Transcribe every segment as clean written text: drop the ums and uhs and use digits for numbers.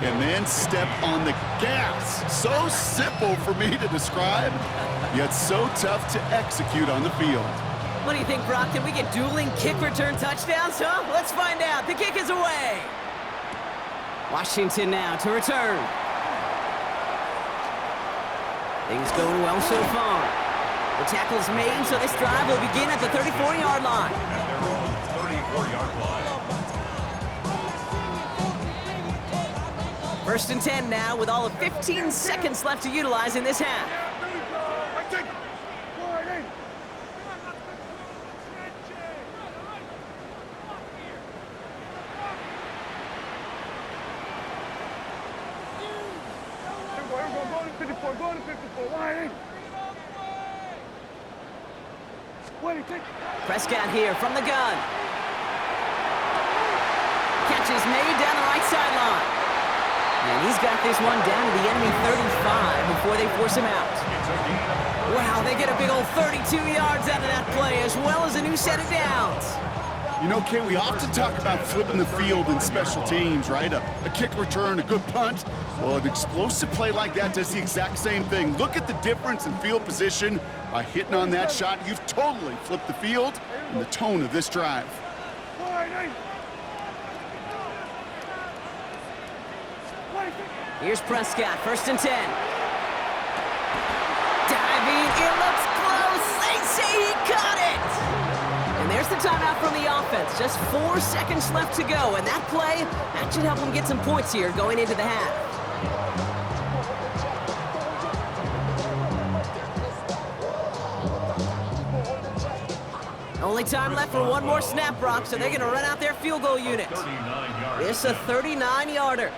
And then step on the gas. So simple for me to describe, yet so tough to execute on the field. What do you think, Brock? Can we get dueling kick return touchdowns, huh? Let's find out. The kick is away. Washington now to return. Things going well so far. The tackle's made, so this drive will begin at the 34-yard line. At their own 34-yard line. First and 10 now, with all of 15 seconds left to utilize in this half. Prescott here from the gun. Catch is made down the right sideline. And he's got this one down to the enemy 35 before they force him out. Wow, they get a big old 32 yards out of that play, as well as a new set of downs. You know, Kay, we often talk about flipping the field in special teams, right? A kick return, a good punt. Well, an explosive play like that does the exact same thing. Look at the difference in field position. By hitting on that shot, you've totally flipped the field and the tone of this drive. Here's Prescott, first and 10. Diving, it looks close. They say he caught it. And there's the timeout from the offense. Just 4 seconds left to go. And that play, that should help them get some points here going into the half. Only time left for one more snap, Brock, so they're going to run out their field goal unit. It's a 39-yarder.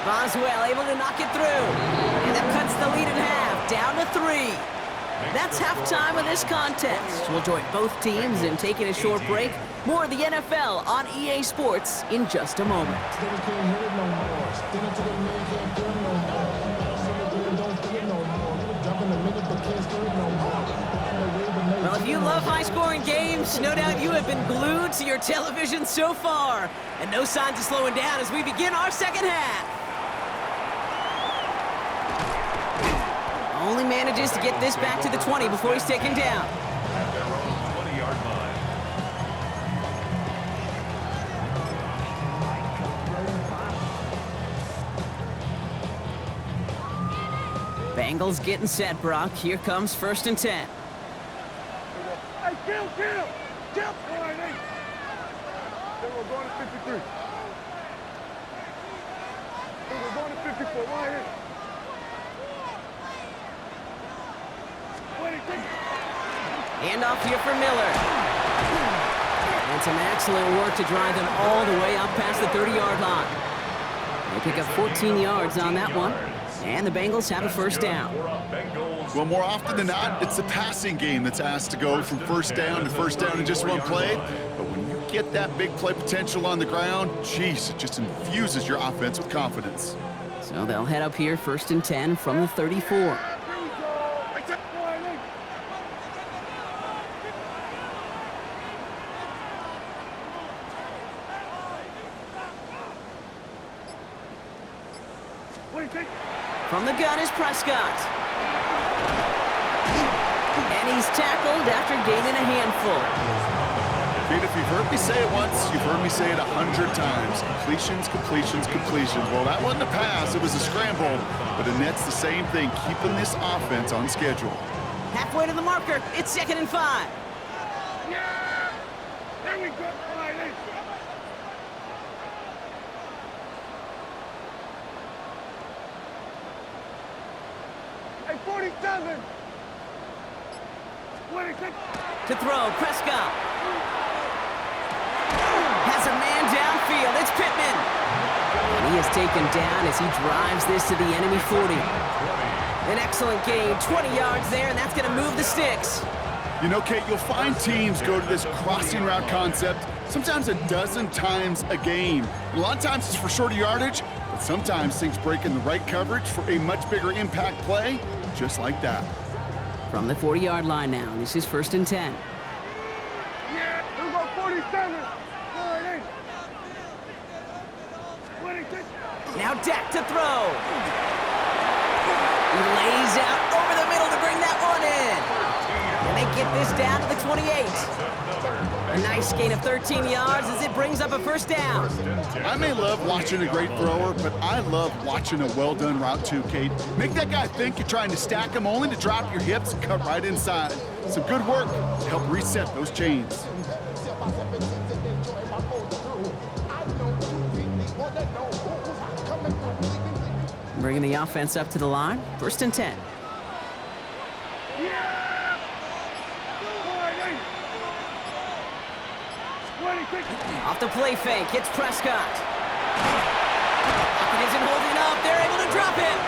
Boswell able to knock it through. And that cuts the lead in half, down to 3. That's halftime of this contest. We'll join both teams in taking a short break. More of the NFL on EA Sports in just a moment. Well, if you love high-scoring games, no doubt you have been glued to your television so far. And no signs of slowing down as we begin our second half. Only manages to get this back to the 20 before he's taken down. At their own 20-yard line. Bengals getting set, Brock. Here comes first and 10. Hey, kill! All right, hey. Then we're going to 53. Then we're going to 54. Right here. Handoff here for Miller. And some excellent work to drive them all the way up past the 30-yard line. They pick up 14 yards on that one. And the Bengals have a first down. Well, more often than not, it's the passing game that's asked to go from first down to first down in just one play. But when you get that big play potential on the ground, geez, it just infuses your offense with confidence. So they'll head up here first and 10 from the 34. From the gun is Prescott. And he's tackled after gaining a handful. Kate, if you've heard me say it once, you've heard me say it 100 times. Completions. Well, that wasn't a pass, it was a scramble. But Annette's the same thing, keeping this offense on schedule. Halfway to the marker, it's 2nd and 5. Yeah! There we go. All right, hey. Hey, 47! To throw, Prescott. Has a man downfield, it's Pittman. And he is taken down as he drives this to the enemy 40. An excellent gain, 20 yards there, and that's gonna move the sticks. You know, Kate, you'll find teams go to this crossing route concept sometimes a dozen times a game. A lot of times it's for shorter yardage, but sometimes things break in the right coverage for a much bigger impact play, just like that. From the 40-yard line now, this is 1st and 10. Yeah! 47. All right, 26. Now Dak to throw. He lays out over the middle to bring that one in. And they get this down to the 28. A nice gain of 13 yards as it brings up a first down. I may love watching a great thrower, but I love watching a well-done route too, Kate. Make that guy think you're trying to stack him only to drop your hips and cut right inside. Some good work to help reset those chains. Bringing the offense up to the line. First and 10. Yeah! All right, 26. Off the play fake, hits Prescott. It isn't holding up. They're able to drop it.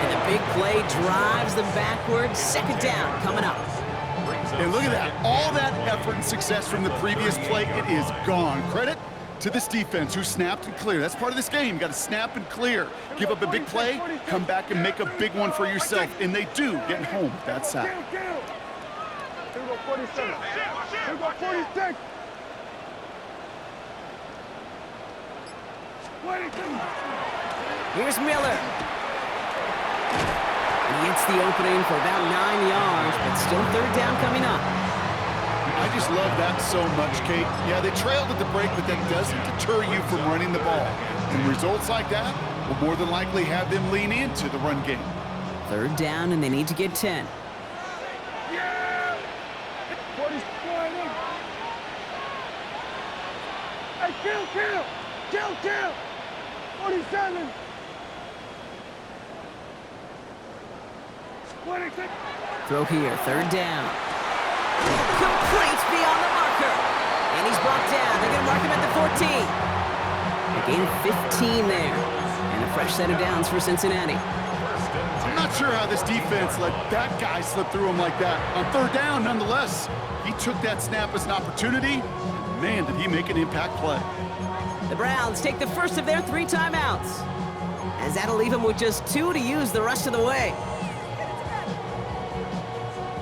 And the big play drives them backwards. Second down coming up. And look at that. All that effort and success from the previous play, it is gone. Credit to this defense who snapped and cleared. That's part of this game. You got to snap and clear. Give up a big play, come back and make a big one for yourself. And they do, getting home with that sack. Here we go, 47. Here we go, 46. 22. Here's Miller. He hits the opening for about 9 yards, but still third down coming up. I just love that so much, Kate. Yeah, they trailed at the break, but that doesn't deter you from running the ball. And results like that will more than likely have them lean into the run game. Third down, and they need to get 10. Yeah! 47. Hey, kill! 47. 26. Throw here, third down. Complete beyond the marker. And he's brought down. They're going to mark him at the 14. A gain of 15 there. And a fresh set of downs for Cincinnati. I'm not sure how this defense let that guy slip through him like that. On third down, nonetheless, he took that snap as an opportunity. Man, did he make an impact play. The Browns take the first of their 3 timeouts, as that'll leave them with just 2 to use the rest of the way.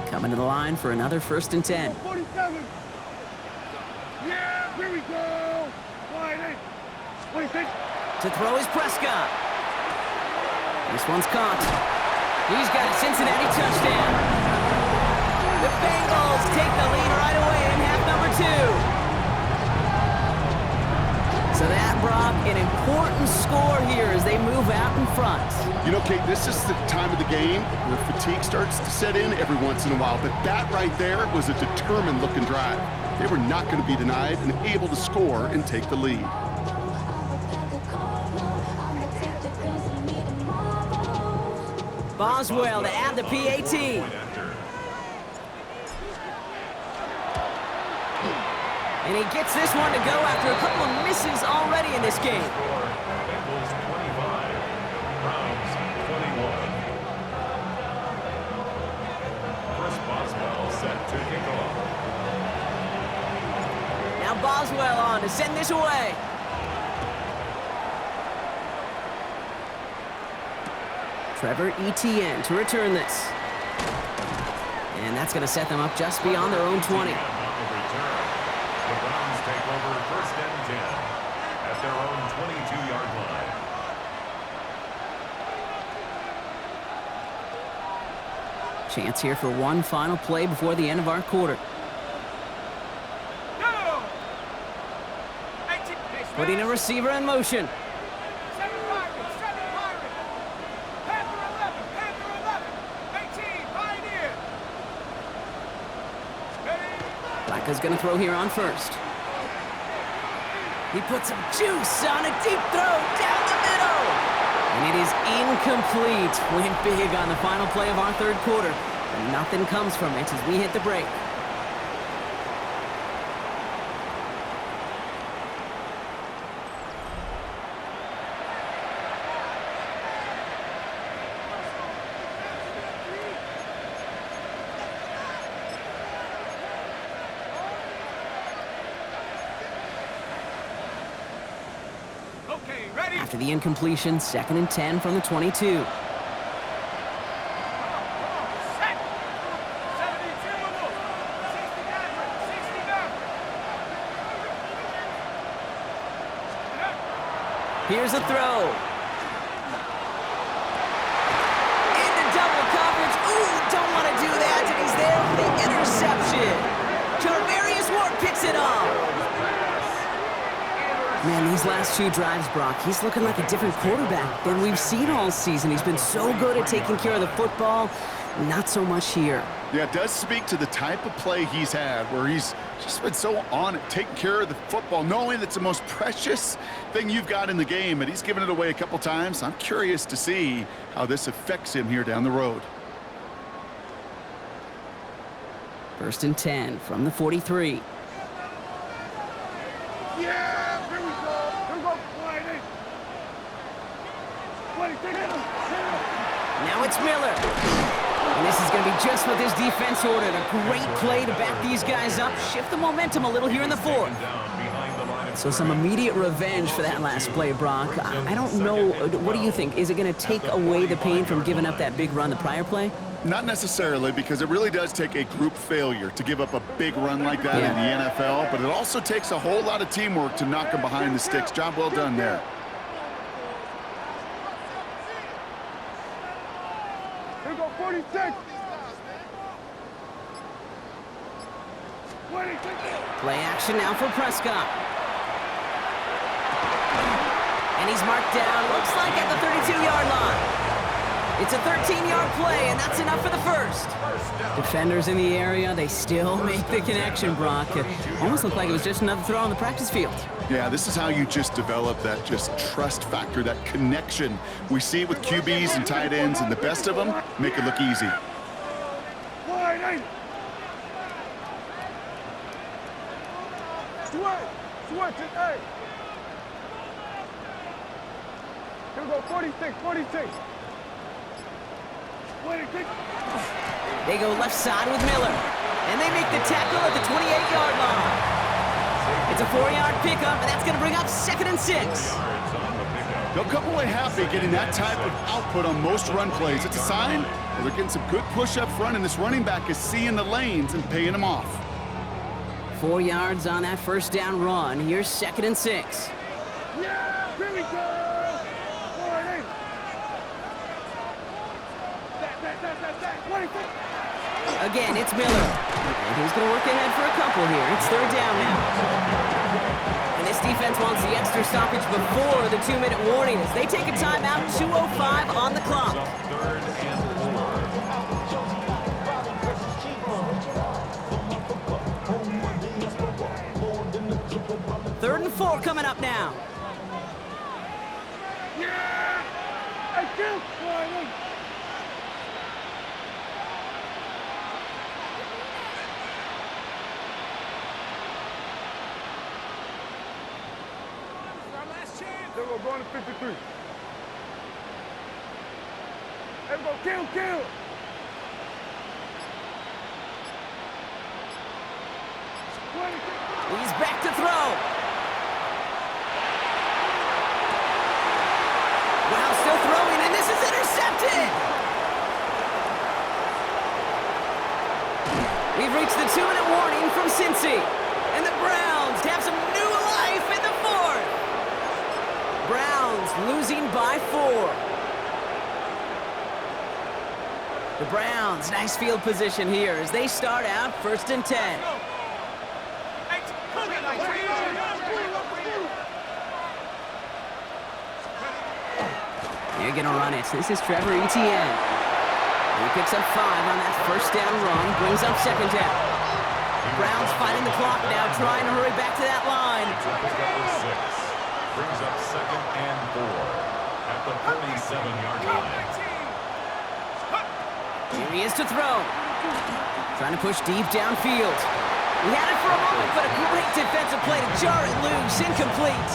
Coming to the line for another first and 10. 47. Yeah, here we go. Wide 8. 26. To throw is Prescott. This one's caught. He's got a Cincinnati touchdown. The Bengals take the lead right away in half number 2. So that brought an important score here as they move out in front. You know, Kate, this is the time of the game where fatigue starts to set in every once in a while, but that right there was a determined-looking drive. They were not going to be denied and able to score and take the lead. Boswell to add the PAT. And he gets this one to go after a couple of misses already in this game. Bengals 25, Browns 21. Chris Boswell set to kick off. Now Boswell on to send this away. Trevor Etienne to return this. And that's going to set them up just beyond their own 20. The Browns take over first and 10 at their own 22-yard line. Chance here for one final play before the end of our quarter. Putting a receiver in motion. Is going to throw here on first. He puts some juice on a deep throw down the middle. And it is incomplete. Went big on the final play of our third quarter. And nothing comes from it as we hit the break. After the incompletion, second and 10 from the 22. Here's a throw. Into double coverage. Ooh, don't want to do that, and he's there for the interception. Charvarius Ward picks it off. Man, these last 2 drives, Brock, he's looking like a different quarterback than we've seen all season. He's been so good at taking care of the football, not so much here. Yeah, it does speak to the type of play he's had, where he's just been so on it, taking care of the football, knowing that's the most precious thing you've got in the game, and he's given it away a couple times. I'm curious to see how this affects him here down the road. 1st and 10 from the 43. Yeah, here we go. Here we go, Friday. 20, Now it's Miller. And this is going to be just what this defense ordered. A great play to back these guys up, shift the momentum a little here in the 4th. So some immediate revenge for that last play, Brock. I don't know. What do you think? Is it going to take away the pain from giving up that big run the prior play? Not necessarily, because it really does take a group failure to give up a big run like that in the NFL, but it also takes a whole lot of teamwork to knock them behind the sticks. Job well done there. Here we go, 46. 26. Play action now for Prescott. And he's marked down, looks like at the 32-yard line. It's a 13-yard play, and that's enough for the 1st. Defenders in the area, they still make the connection, Brock. It almost looked like it was just another throw on the practice field. Yeah, this is how you just develop that just trust factor, that connection. We see it with QBs and tight ends, and the best of them make it look easy. Wide 8. Switch it, 8. Here we go, 46, 46. 26. They go left side with Miller, and they make the tackle at the 28-yard line. It's a 4-yard pickup, and that's going to bring up 2nd and 6. They'll come away happy getting that type of output on most run plays. It's a sign that they're getting some good push up front, and this running back is seeing the lanes and paying them off. 4 yards on that 1st down run. Here's 2nd and 6. Yeah, here we go. Wide 8. Again, it's Miller. And he's going to work ahead for a couple here. It's 3rd down now. And this defense wants the extra stoppage before the 2-minute warning as they take a timeout, 2:05 on the clock. 3rd and 4 coming up now. Yeah! I killed Wide 8. Then we're going to 53. Hey, go kill. He's back to throw. Wow, still throwing, and this is intercepted. We've reached the 2-minute warning from Cincy. And the Browns have some new life in the 4th. Browns losing by 4. The Browns, nice field position here as they start out 1st and 10. They're gonna run it. This is Trevor Etienne. He picks up 5 on that 1st down run, brings up 2nd down. Browns fighting the clock now, trying to hurry back to that line. Brings up 2nd and 4 at the 47-yard line. Here he is to throw. Trying to push deep downfield. He had it for a moment, but a great defensive play to jar it loose. Incomplete.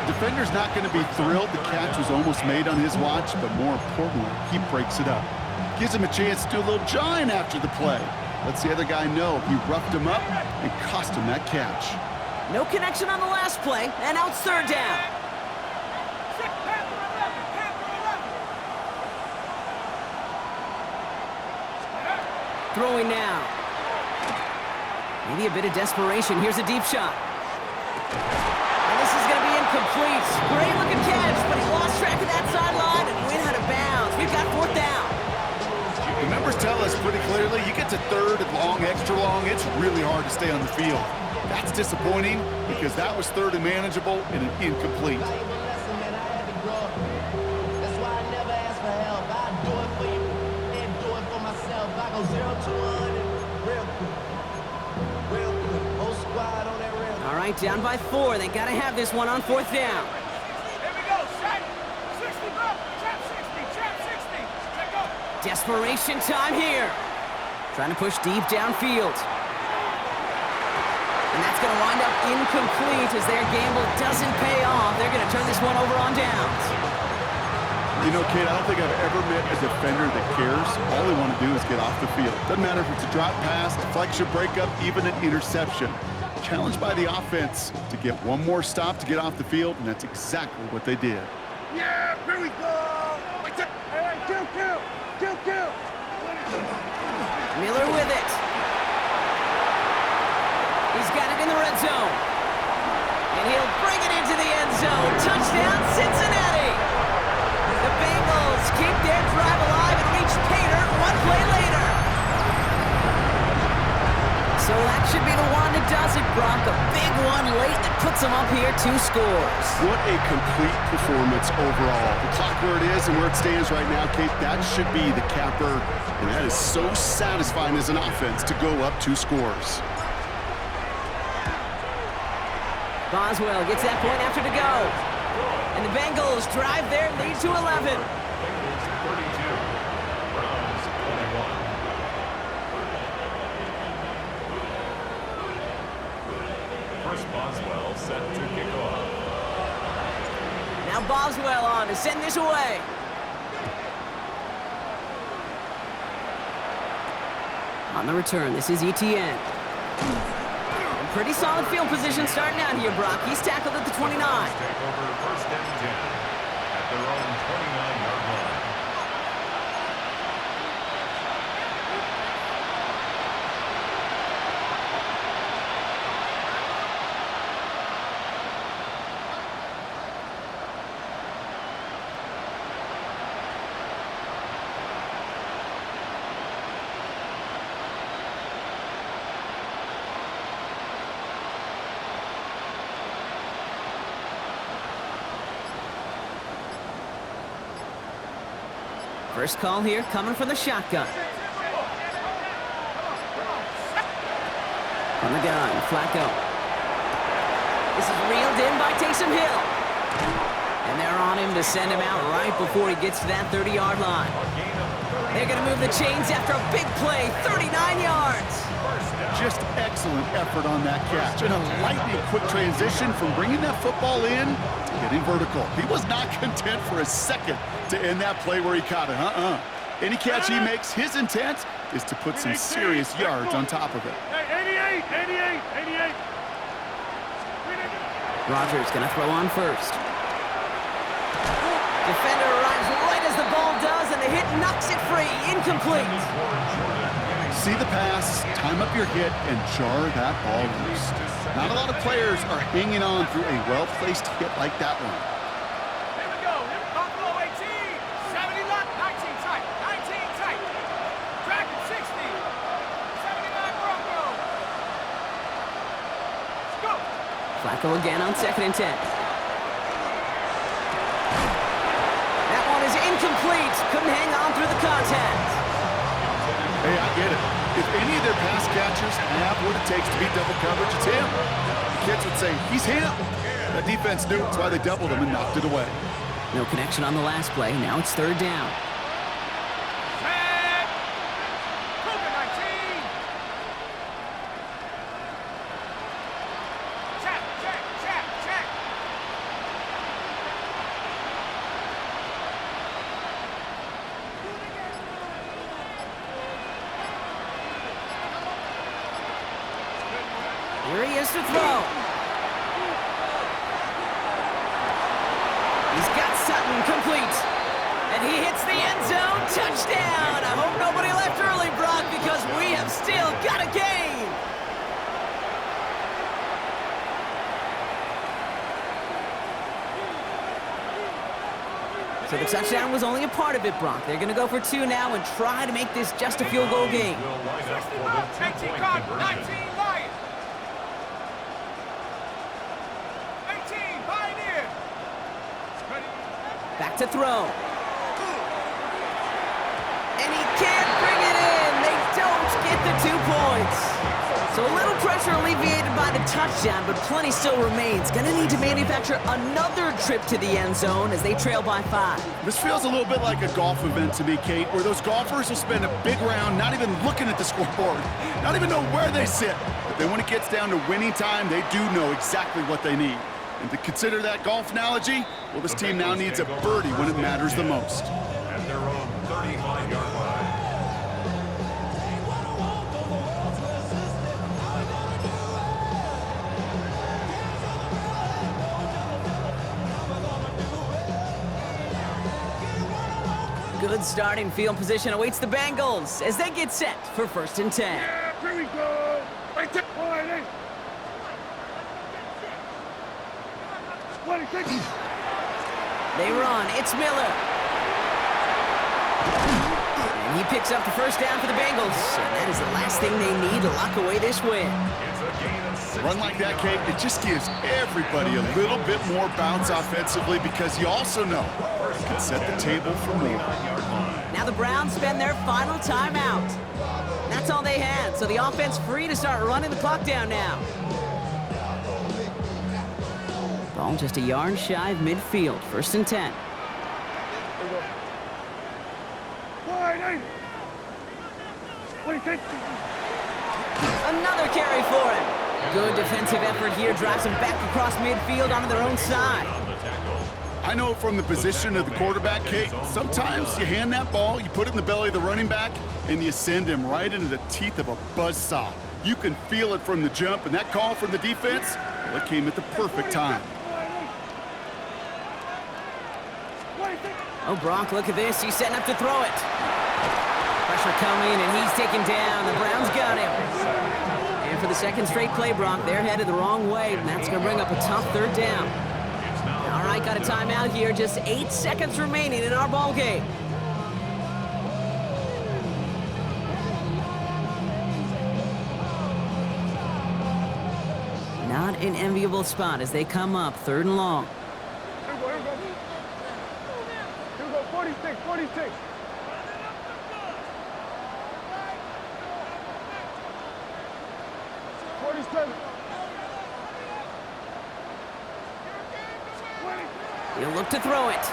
Defender's not going to be thrilled the catch was almost made on his watch, but more importantly, he breaks it up. Gives him a chance to do a little jawing after the play. Lets the other guy know he roughed him up and cost him that catch. No connection on the last play, and now it's 3rd down. Throwing now. Maybe a bit of desperation. Here's a deep shot. And this is going to be incomplete. Great looking catch, but he lost track of that sideline and went out of bounds. We've got 4th down. The numbers tell us pretty clearly, you get to 3rd and long, extra long, it's really hard to stay on the field. That's disappointing because that was 3rd and manageable and an incomplete. All right, down by 4. They got to have this one on 4th down. Here we go, set. 60, bro. Trap 60, trap 60. Let go. Desperation time here. Trying to push deep downfield. And that's going to wind up incomplete as their gamble doesn't pay off. They're going to turn this one over on downs. You know, Kate, I don't think I've ever met a defender that cares. All they want to do is get off the field. Doesn't matter if it's a drop pass, deflection, breakup, even an interception. Challenged by the offense to get one more stop to get off the field, and that's exactly what they did. Yeah, here we go. Hey, kill. Miller with it. He's got it in the red zone. And he'll bring it into the end zone. Touchdown, Cincinnati. The Bengals keep their drive alive and reach Pater 1 play later. So that should be the one that does it, Brock. A big one late that puts them up here 2 scores. What a complete performance overall. The clock where it is and where it stands right now, Kate, that should be the capper. And that is so satisfying as an offense to go up 2 scores. Boswell gets that point after to go. And the Bengals drive their lead to 11. Bengals 32, Browns 21. Chris Boswell set to kick off. Now Boswell on to send this away. On the return, this is ETN. Pretty solid field position starting out here, Brock. He's tackled at the 29. Take over 1st and 10 at their own 29-yard line. First call here coming from the shotgun. From the gun, Flacco. This is reeled in by Taysom Hill. And they're on him to send him out right before he gets to that 30-yard line. They're going to move the chains after a big play, 39 yards. Just excellent effort on that catch. And a lightning quick transition from bringing that football in to getting vertical. He was not content for a second to end that play where he caught it. Any catch he makes, his intent is to put some serious yards on top of it. Hey, 88. Rodgers going to throw on first. Defender arrives right as the ball does, and the hit knocks it free. Incomplete. See the pass, time up your hit, and jar that ball loose. Not a lot of players are hanging on through a well-placed hit like that one. Here we go. Buffalo 18. 70 left. 19 tight. 19 tight. Dragon 60. 79 Broncos. Let's go. Flacco again on 2nd and 10. That one is incomplete. Couldn't hang on through the contact. Hey, I get it. If any of their pass catchers have what it takes to beat double coverage, it's him. The kids would say, he's him. That defense knew it's why they doubled him and knocked it away. No connection on the last play. Now it's 3rd down. Set. Cougar 19. Check. Here he is to throw. He's got Sutton complete. And he hits the end zone. Touchdown. I hope nobody left early, Brock, because we have still got a game. So the touchdown was only a part of it, Brock. They're going to go for 2 now and try to make this just a field goal game. 18 Card, 19 Lions. 18 Pioneer. Ready? Back to throw. And he can't bring it in. They don't get the 2 points. So a little pressure alleviated by the touchdown, but plenty still remains. Gonna need to manufacture another trip to the end zone as they trail by 5. This feels a little bit like a golf event to me, Kate, where those golfers will spend a big round not even looking at the scoreboard, not even know where they sit. But then when it gets down to winning time, they do know exactly what they need. And to consider that golf analogy, well, this team now needs a birdie when it matters the most. At their own 35-yard line. Good starting field position awaits the Bengals as they get set for 1st and 10. Yeah, here we go. Right there. Line, eh? 26. They run. It's Miller. And he picks up the 1st down for the Bengals. And that is the last thing they need to lock away this win. It's a gain of 6. A run like that, Kate, it just gives everybody a little bit more bounce offensively because you also know it can set the table for more. Now the Browns spend their final timeout. That's all they had, so the offense free to start running the clock down now. Ball just a yard shy of midfield, 1st and 10. Line, eh? 26. Another carry for him. Good defensive effort here drives them back across midfield onto their own side. I know from the position of the quarterback, Kate, sometimes you hand that ball, you put it in the belly of the running back, and you send him right into the teeth of a buzzsaw. You can feel it from the jump, and that call from the defense, well, it came at the perfect time. Oh, Brock, look at this. He's setting up to throw it. Pressure coming, and he's taken down. The Browns got him. And for the 2nd straight play, Brock, they're headed the wrong way, and that's going to bring up a tough 3rd down. All right, got a timeout here. Just 8 seconds remaining in our ball game. Not an enviable spot as they come up 3rd and long. Here we go. Here we go. 46, 46. 47. He'll look to throw it.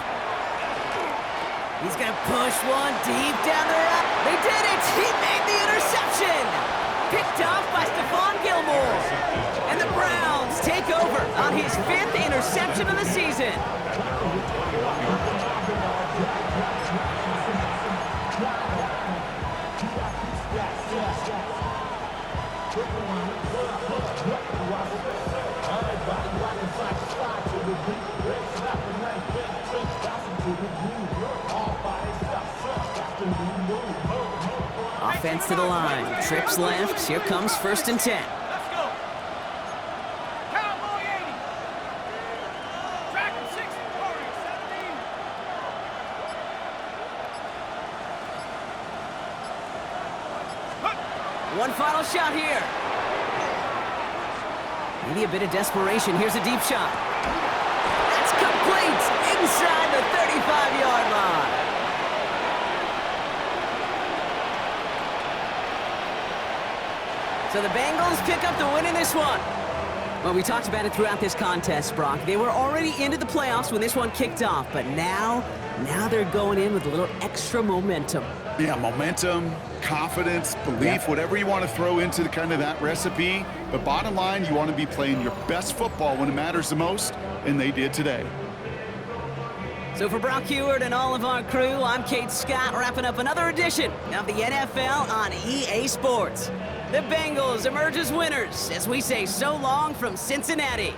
He's going to push one deep down the right. They did it! He made the interception! Picked off by Stephon Gilmore. And the Browns take over on his 5th interception of the season. Offense to the line. Trips left. Here comes 1st and 10. Let's go. Cowboy 80. Track him 60, 40, 17. One final shot here. Maybe a bit of desperation. Here's a deep shot. That's complete inside the 35-yard line. So the Bengals pick up the win in this one. Well, we talked about it throughout this contest, Brock. They were already into the playoffs when this one kicked off, but now they're going in with a little extra momentum. Yeah, momentum, confidence, belief, whatever you want to throw into kind of that recipe. But bottom line, you want to be playing your best football when it matters the most, and they did today. So for Brock Heward and all of our crew, I'm Kate Scott, wrapping up another edition of the NFL on EA Sports. The Bengals emerge as winners as we say so long from Cincinnati.